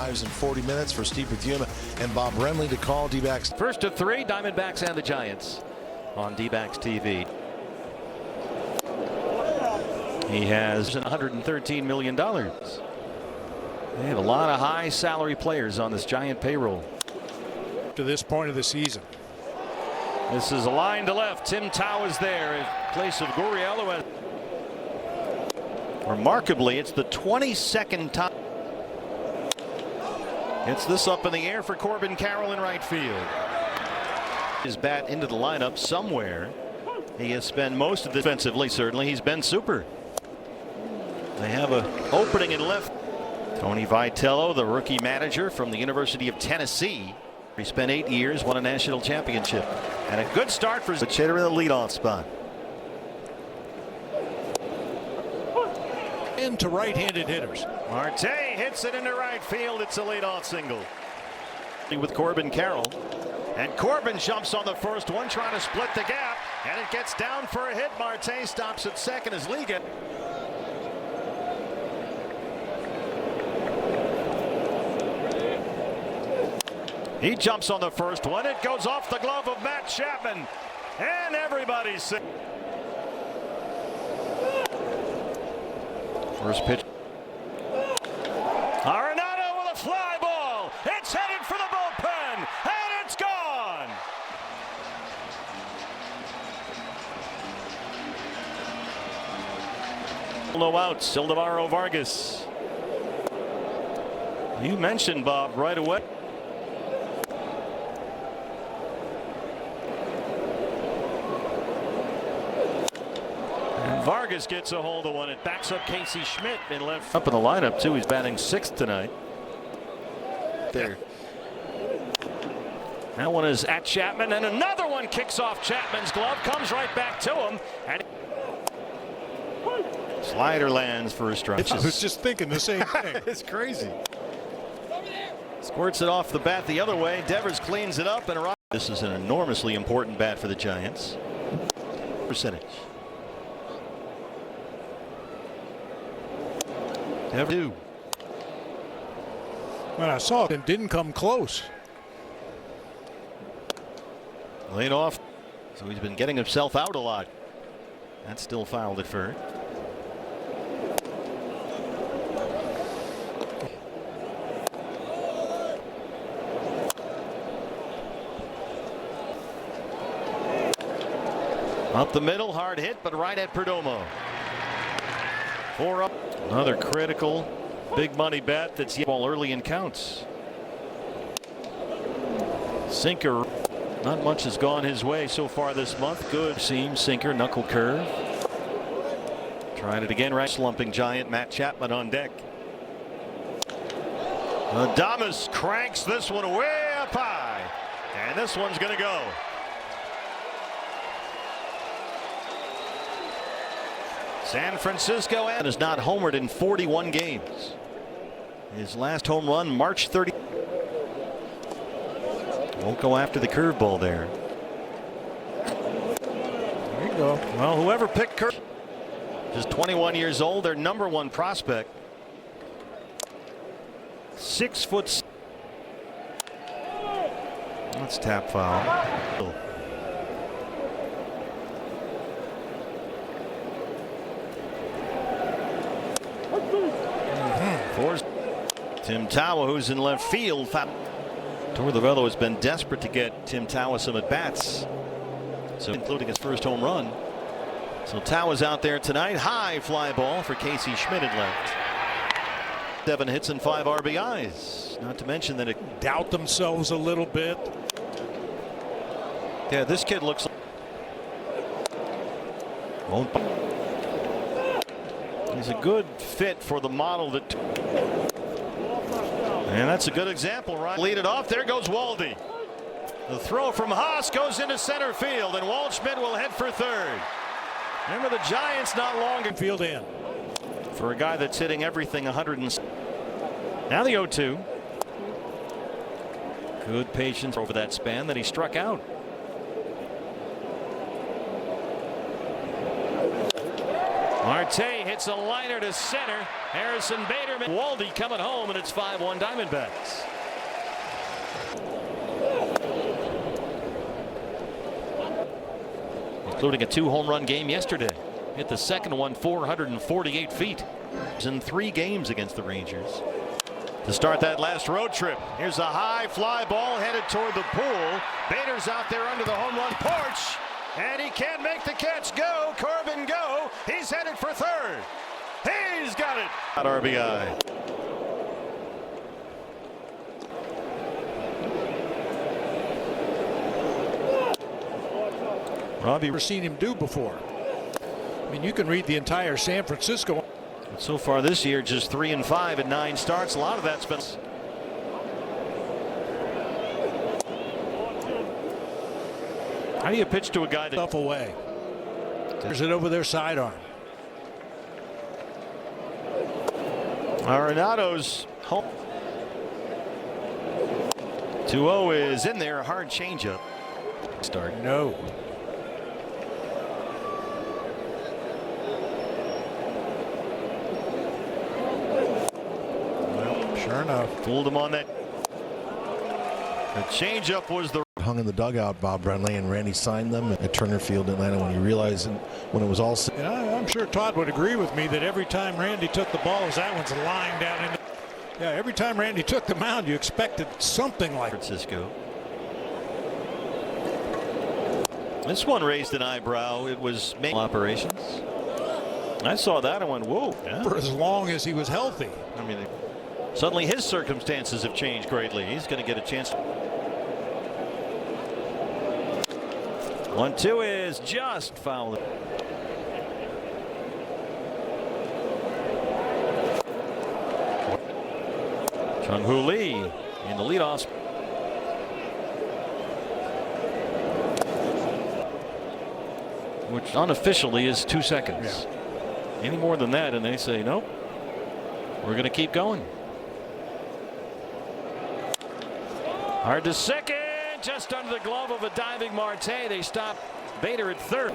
arrives in 40 minutes for Steve Bethuma and Bob Renly to call D-backs. First to 3, Diamondbacks and the Giants on D-backs TV. He has $113 million. They have a lot of high salary players on this Giant payroll. To this point of the season. This is a line to left. Tim Tao is there in place of Gurriel. Remarkably, it's the 22nd time. Gets this up in the air for Corbin Carroll in right field. His bat into the lineup somewhere. He has spent most of the defensively. Certainly, he's been super. They have an opening in left. Tony Vitello, the rookie manager from the University of Tennessee. He spent 8 years, won a national championship, and a good start for the hitter in the leadoff spot. Into right-handed hitters. Marte hits it into right field. It's a leadoff single. With Corbin Carroll, and Corbin jumps on the first one, trying to split the gap, and it gets down for a hit. Marte stops at second as Liga. He jumps on the first one. It goes off the glove of Matt Chapman, and everybody's sick. First pitch. Arenado with a fly ball. It's headed for the bullpen, and it's gone. No outs. Sildemaro Vargas. You mentioned, Bob, right away. Vargas gets a hold of one. It backs up Casey Schmidt in left. Up in the lineup too. He's batting 6th tonight. There. That one is at Chapman, and another one kicks off Chapman's glove, comes right back to him, and slider lands for a strike. I was just thinking the same thing. It's crazy. Squirts it off the bat the other way. Devers cleans it up, and this is an enormously important bat for the Giants. Percentage. Never do. When I saw it, it didn't come close. Laid off. So he's been getting himself out a lot. That's still fouled at first. Up the middle, hard hit, but right at Perdomo. 4 up. Another critical big money bat that's ball early in counts. Sinker. Not much has gone his way so far this month. Good seam, sinker, knuckle curve. Trying it again, right. Slumping Giant Matt Chapman on deck. Adames cranks this one way up high, and this one's going to go. San Francisco has not homered in 41 games. His last home run March 30. Won't go after the curveball there. There you go. Well, whoever picked Kirk, just 21 years old, their #1 prospect. 6 foot. That's tap foul. Tim Tao, who's in left field. Tortorella has been desperate to get Tim Tao some at bats, so including his first home run. So Tao is out there tonight. High fly ball for Casey Schmidt at left. 7 hits and 5 RBIs. Not to mention that it doubt themselves a little bit. Yeah, this kid looks like won't. He's a good fit for the model that. And that's a good example, right? Lead it off. There goes Waldy. The throw from Haas goes into center field, and Waldschmidt will head for third. Remember, the Giants not long in field in for a guy that's hitting everything 100. Now the 0-2. Good patience over that span that he struck out. Marte hits a liner to center. Harrison Bader, Waldy coming home, and it's 5-1 Diamondbacks. Including a 2-home run game yesterday. Hit the second one 448 feet. He's in 3 games against the Rangers. To start that last road trip, here's a high fly ball headed toward the pool. Bader's out there under the home run porch, and he can't make the catch. Go, Corbin, go. He's headed for third. He's got it. RBI. Robbie, never seen him do before. I mean, you can read the entire San Francisco. But so far this year, just 3-5 in 9 starts. A lot of that's been. How do you pitch to a guy that Stuff away? There's it over their sidearm. Arenado's home. 2-0 is in there. Hard changeup. Start. No. Well, sure enough. Fooled him on that. The changeup was the. Hung in the dugout, Bob Brenly, and Randy signed them at Turner Field in Atlanta when he realized when it was all set. And I'm sure Todd would agree with me that every time Randy took the ball, that one's lying down in the. Yeah, every time Randy took the mound, you expected something like Francisco. This one raised an eyebrow. It was operations. I saw that and went, whoa. Yeah. for as long as he was healthy. I mean, suddenly his circumstances have changed greatly. He's going to get a chance. 1-2 is just foul. Chung-Hoo Lee in the leadoff. Which unofficially is 2 seconds. Yeah. Any more than that and they say nope, we're going to keep going. Hard to second, just under the glove of a diving Marte. They stop Bader at third.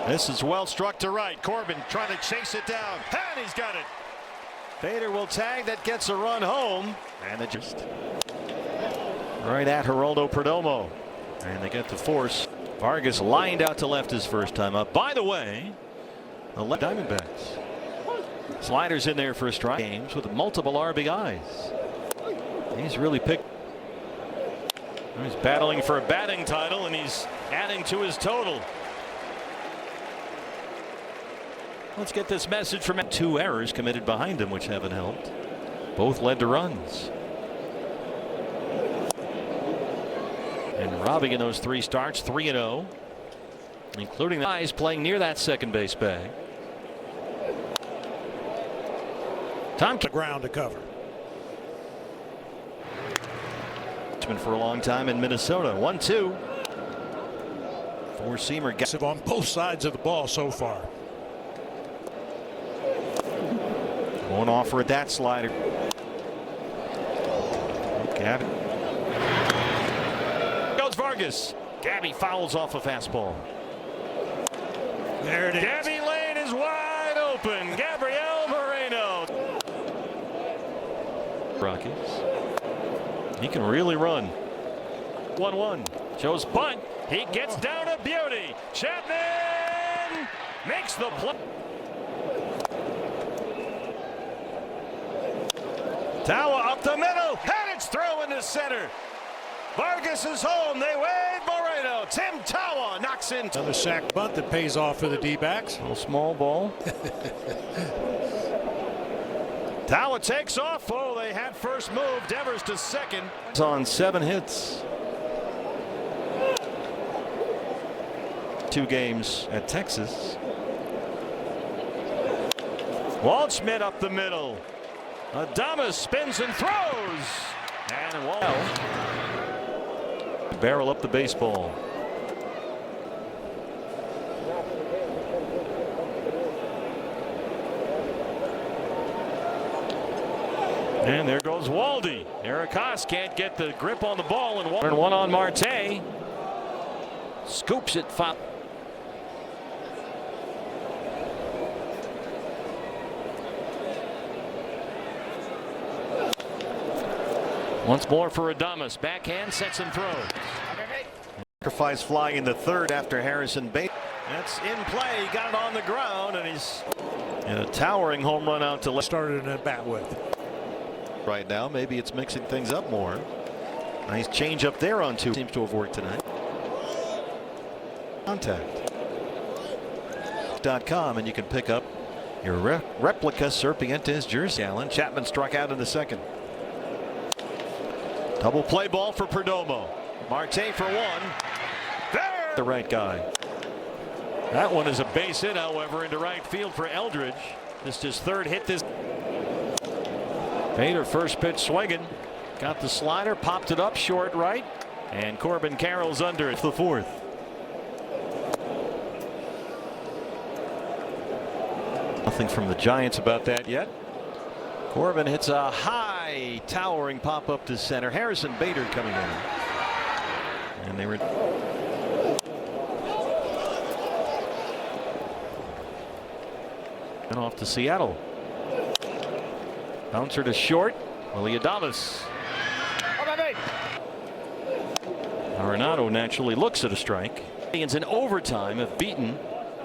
This is well struck to right. Corbin trying to chase it down, and he's got it. Bader will tag. That gets a run home, and it just right at Geraldo Perdomo, and they get the force. Vargas lined out to left his first time up. By the way, the Diamondbacks sliders in there for a strike. Games with multiple RBIs. He's really picked. He's battling for a batting title, and he's adding to his total. Let's get this message from 2 errors committed behind him, which haven't helped. Both led to runs. And Robbie in those 3 starts, 3-0, including the guys playing near that second base bag. Tom The ground to cover. For a long time in Minnesota. 1-2. 4-seamer On both sides of the ball so far. won't offer at that slider. Gabby goes Vargas. Gabby fouls off a fastball. There it is. Gabby Lane is wide open. Gabriel Moreno. Rockies. He can really run. 1-1. Shows bunt. He gets down to beauty. Chapman makes the play. Tawa up the middle, and it's thrown into center. Vargas is home. They wave Moreno. Tim Tawa knocks in. Another sack bunt that pays off for the D-backs. A little small ball. Tawa takes off. Oh, they had first move. Devers to second. It's on 7 hits. 2 games at Texas. Waldschmidt up the middle. Adames spins and throws. And Wall. Barrel up the baseball. And there goes Waldy. Eric Haas can't get the grip on the ball, and 1 on Marte. Scoops it. Once more for Adames. Backhand sets and throws. Sacrifice fly in the third after Harrison Bader. That's in play. He got it on the ground, and he's in a towering home run out to left. Started in a bat with. Right now, maybe it's mixing things up more. Nice change up there on two. Seems to have worked tonight. Contact.com, and you can pick up your replica Serpientes jersey. Allen Chapman struck out in the second. Double play ball for Perdomo. Marte for one. There! The right guy. That one is a base hit, however, into right field for Eldridge. This is his third hit this. Bader first pitch swinging. Got the slider, popped it up short right, and Corbin Carroll's under it for the fourth. Nothing from the Giants about that yet. Corbin hits a high towering pop up to center. Harrison Bader coming in. And they were and off to Seattle. Bouncer to short. Willie Adames. Arenado naturally looks at a strike. Indians in overtime have beaten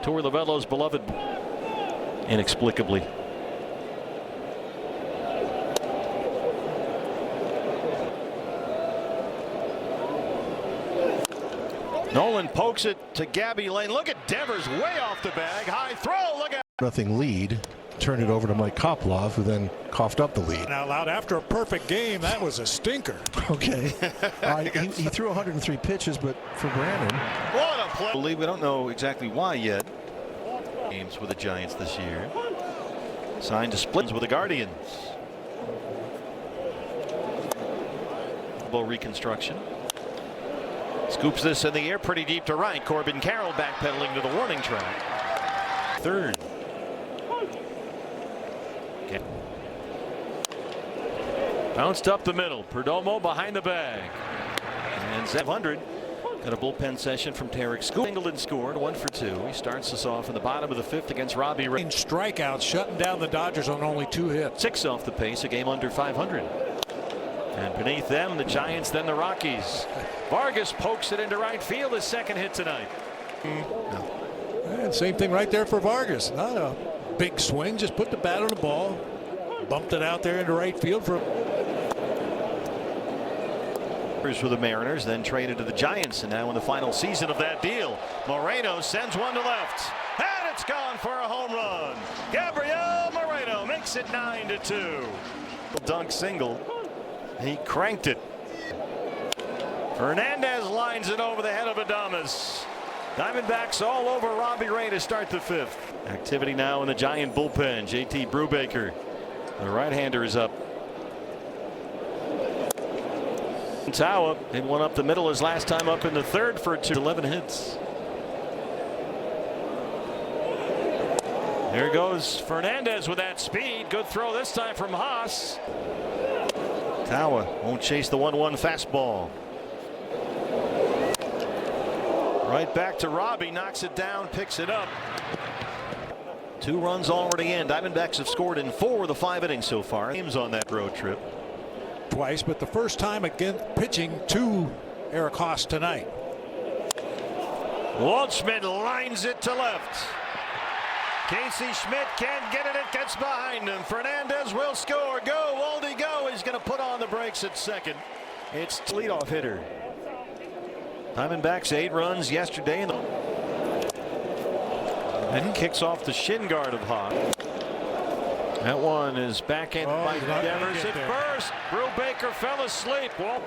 Torey Lovullo's beloved inexplicably. Nolan pokes it to Gabby Lane. Look at Devers way off the bag. High throw. Look at Nothing lead. Turned it over to Mike Koplov, who then coughed up the lead. Now loud after a perfect game, that was a stinker. Okay. He threw 103 pitches, but for Brandon. What a play. We don't know exactly why yet. Games with the Giants this year. Signed to splits with the Guardians. Reconstruction. Scoops this in the air pretty deep to right. Corbin Carroll backpedaling to the warning track. Third. Okay. Bounced up the middle. Perdomo behind the bag. And 700. Got a bullpen session from Tarek. Singleton scored 1 for 2. He starts us off in the bottom of the fifth against Robbie Ray. Strikeouts shutting down the Dodgers on only 2 hits. 6 off the pace, a game under 500. And beneath them, the Giants, then the Rockies. Vargas pokes it into right field, his second hit tonight. And same thing right there for Vargas. Not a big swing, just put the bat on the ball, bumped it out there into right field for. For the Mariners, then traded to the Giants, and now in the final season of that deal, Moreno sends one to left, and it's gone for a home run. Gabriel Moreno makes it 9-2. Dunk single. He cranked it. Fernandez lines it over the head of Adames. Diamondbacks all over Robbie Ray to start the fifth. Activity now in the Giant bullpen. JT Brubaker, the right-hander, is up. Tawa hit one up the middle his last time up in the third for 11 hits. There goes Fernandez with that speed. Good throw this time from Haas. Tawa won't chase the 1-1 fastball. Right back to Robbie, knocks it down, picks it up. 2 runs already in. Diamondbacks have scored in 4 of the 5 innings so far. Games on that road trip. Twice, but the first time again pitching to Eric Haas tonight. Waldschmidt lines it to left. Casey Schmidt can't get it. It gets behind him. Fernandez will score. Go, Waldy, go. He's going to put on the brakes at second. It's leadoff hitter. Diamondbacks 8 runs yesterday. And kicks off the shin guard of Haas. That one is backhanded by Devers at first. Brubaker fell asleep. Well,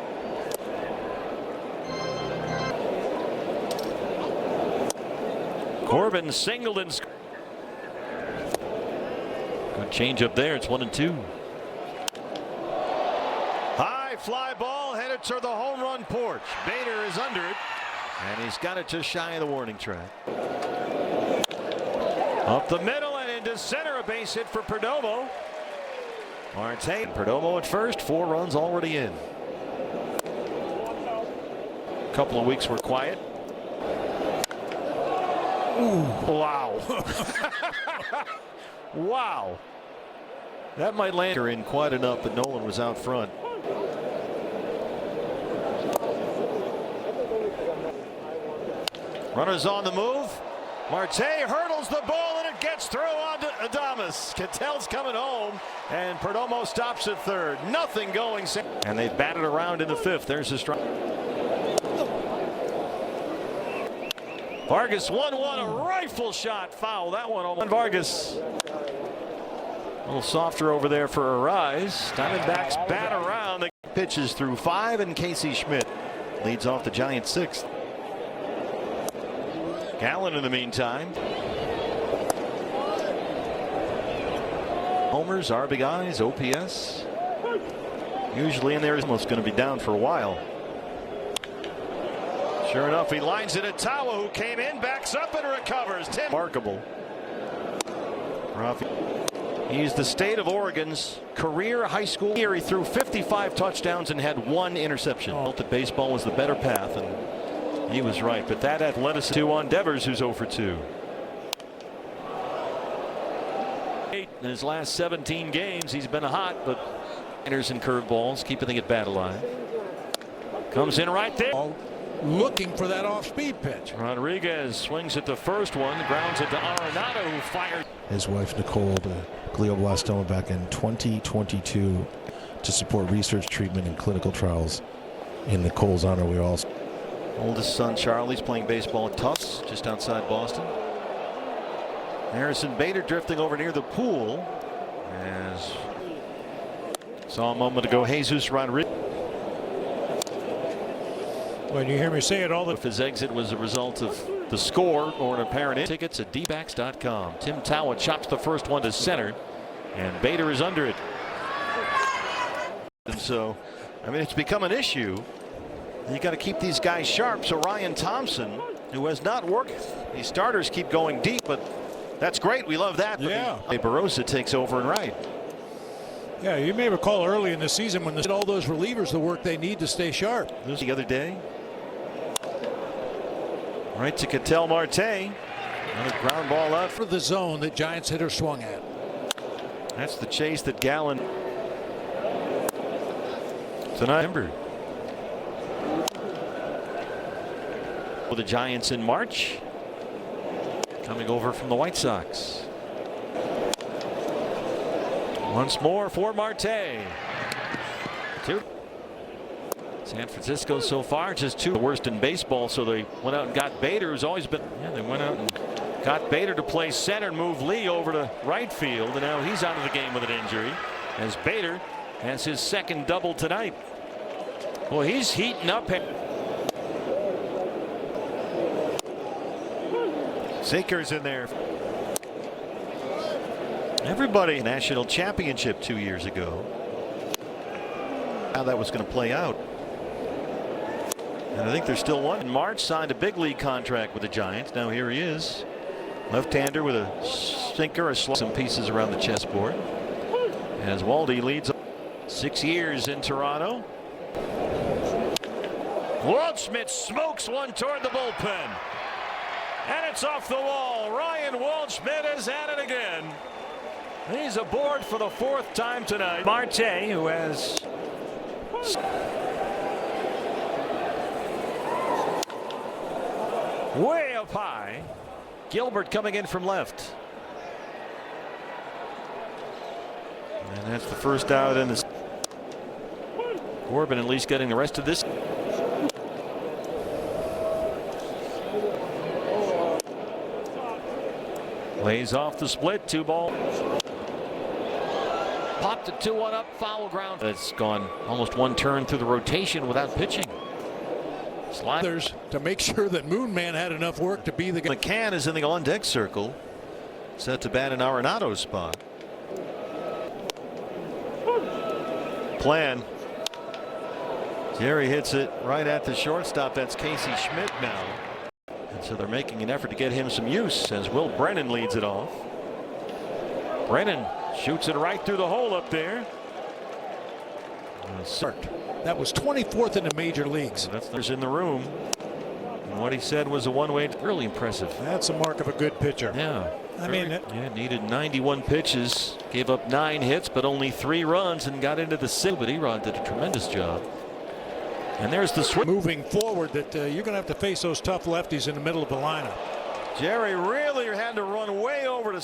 Corbin singled and scored. Good change up there. It's 1-2. High fly ball headed to the home run porch. Bader is under it, and he's got it just shy of the warning track. Up the middle and into center, a base hit for Perdomo. Marte and Perdomo at first, 4 runs already in. A couple of weeks were quiet. Ooh. Wow. Wow. That might land her in quite enough, but Nolan was out front. Runners on the move. Marte hurdles the ball and it gets through onto Adames. Ketel's coming home and Perdomo stops at third. Nothing going. And they've batted around in the fifth. There's a strike. Vargas 1-1, a rifle shot foul. That one almost. Vargas. A little softer over there for a rise. Diamondbacks bat around. The pitches through 5 and Casey Schmidt leads off the Giants 6th. Gallen in the meantime. Homers, RBIs, OPS. Usually in there is almost going to be down for a while. Sure enough, he lines it at Tawa, who came in, backs up and recovers. Remarkable. He's the state of Oregon's career high school year. He threw 55 touchdowns and had 1 interception. Felt that baseball was the better path, and he was right. But that athleticism 2 on Devers, who's 0 for 2. In his last 17 games, he's been hot, but enters and curveballs, keeping it bat alive. Comes in right there. Looking for that off-speed pitch. Rodriguez swings at the first one, grounds it to Arenado, who fired. His wife Nicole, the glioblastoma back in 2022 to support research, treatment, and clinical trials. In Nicole's honor, we all. Oldest son Charlie's playing baseball at Tufts, just outside Boston. Harrison Bader drifting over near the pool. As saw a moment ago, Jesus Rodriguez. When you hear me say it all the if his exit was a result of the score or an apparent tickets at dbacks.com. Tim Tawa chops the first one to center, and Bader is under it. And so, I mean, it's become an issue. You got to keep these guys sharp. So Ryan Thompson, who has not worked, these starters keep going deep, but that's great. We love that. Yeah. Barossa takes over and right. Yeah, you may recall early in the season when all those relievers the work they need to stay sharp. This the other day. Right to Ketel Marte. Another ground ball out For the zone that Giants hitter swung at. That's the chase that Gallen tonight. For the Giants in March. Coming over from the White Sox. Once more for Marte. 2. San Francisco so far just 2. The worst in baseball, so they went out and got Bader, who's always been. Yeah, they went out and got Bader to play center and move Lee over to right field, and now he's out of the game with an injury. As Bader has his second double tonight. Well, he's heating up. Sinker's in there. Everybody national championship 2 years ago. How that was going to play out. And I think there's still one. In March, signed a big league contract with the Giants. Now here he is. Left-hander with a sinker, some pieces around the chessboard. As Waldy leads 6 years in Toronto. Waldschmidt smokes one toward the bullpen. And it's off the wall. Ryan Waldschmidt is at it again. He's aboard for the 4th time tonight. Marte, who has way up high. Gilbert coming in from left. And that's the first out in the. Corbin at least getting the rest of this. Lays off the split, 2 ball. Popped it 2-1 up, foul ground. It's gone almost 1 turn through the rotation without pitching. Sliders to make sure that Moonman had enough work to be the guy. McCann is in the on deck circle, set to bat in Arenado's spot. Plan. Jerry hits it right at the shortstop. That's Casey Schmidt now. And so they're making an effort to get him some use as Will Brennan leads it off. Brennan shoots it right through the hole up there. That was 24th in the major leagues. That's in the room. And what he said was a one-way. Really impressive. That's a mark of a good pitcher. Yeah. I mean, needed 91 pitches, gave up 9 hits, but only 3 runs and got into the 6th. But Erod did a tremendous job. And there's the swing. Moving forward, that you're going to have to face those tough lefties in the middle of the lineup. Jerry really had to run way over to.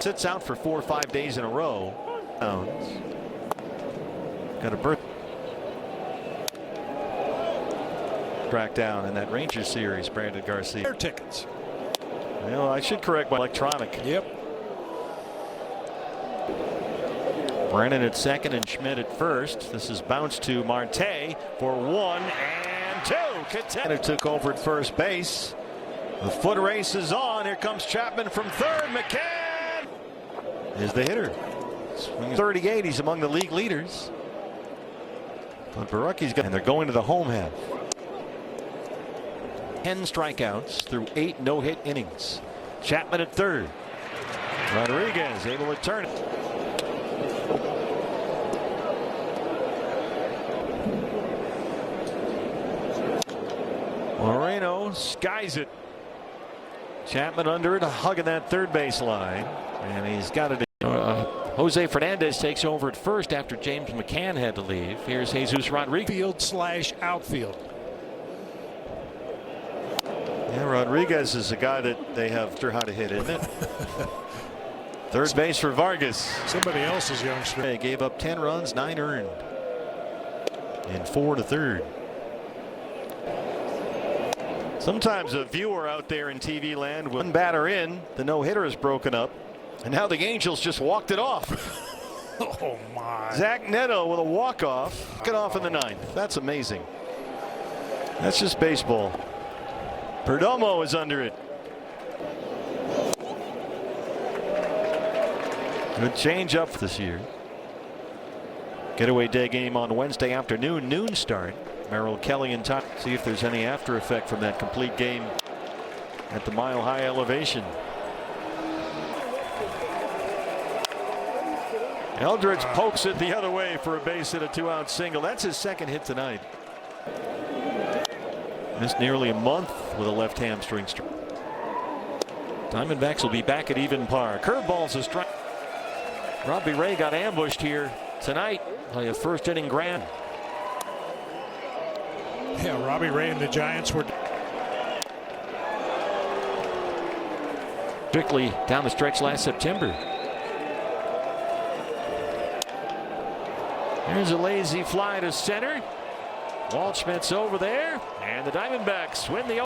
Sits out for 4 or 5 days in a row. Got a birth. Track down in that Rangers series, Brandon Garcia. Air tickets. Well, I should correct my electronic. Yep. Brennan at second and Schmidt at first. This is bounced to Marte for 1 and 2. Contender took over at first base. The foot race is on. Here comes Chapman from third. McCann is the hitter. Swinging 38. He's among the league leaders. But Baracki's got, and they're going to the home half. 10 strikeouts through 8 no-hit innings. Chapman at third. Rodriguez able to turn it. Moreno skies it. Chapman under it, hugging that third base line, and he's got it. Jose Fernandez takes over at first after James McCann had to leave. Here's Jesus Rodriguez. Field/outfield. Yeah, Rodriguez is a guy that they have how to hit, isn't it? Third base for Vargas. Somebody else's youngster. They gave up 10 runs, 9 earned, and 4 to third. Sometimes a viewer out there in TV land, one batter in, the no-hitter is broken up, and now the Angels just walked it off. Oh my! Zach Neto with a walk-off, get off in the 9th. That's amazing. That's just baseball. Perdomo is under it. Good change up this year. Getaway day game on Wednesday afternoon, noon start. Merrill Kelly and Todd. See if there's any after effect from that complete game at the Mile High elevation. Eldridge pokes it the other way for a base hit, a 2-out single. That's his second hit tonight. Missed nearly a month with a left hamstring. Diamondbacks will be back at even par. Curveball's a strike. Robbie Ray got ambushed here tonight by a first inning grand. Yeah, Robbie Ray and the Giants were Strictly down the stretch last September. Here's a lazy fly to center. Waldschmidt's over there, and the Diamondbacks win the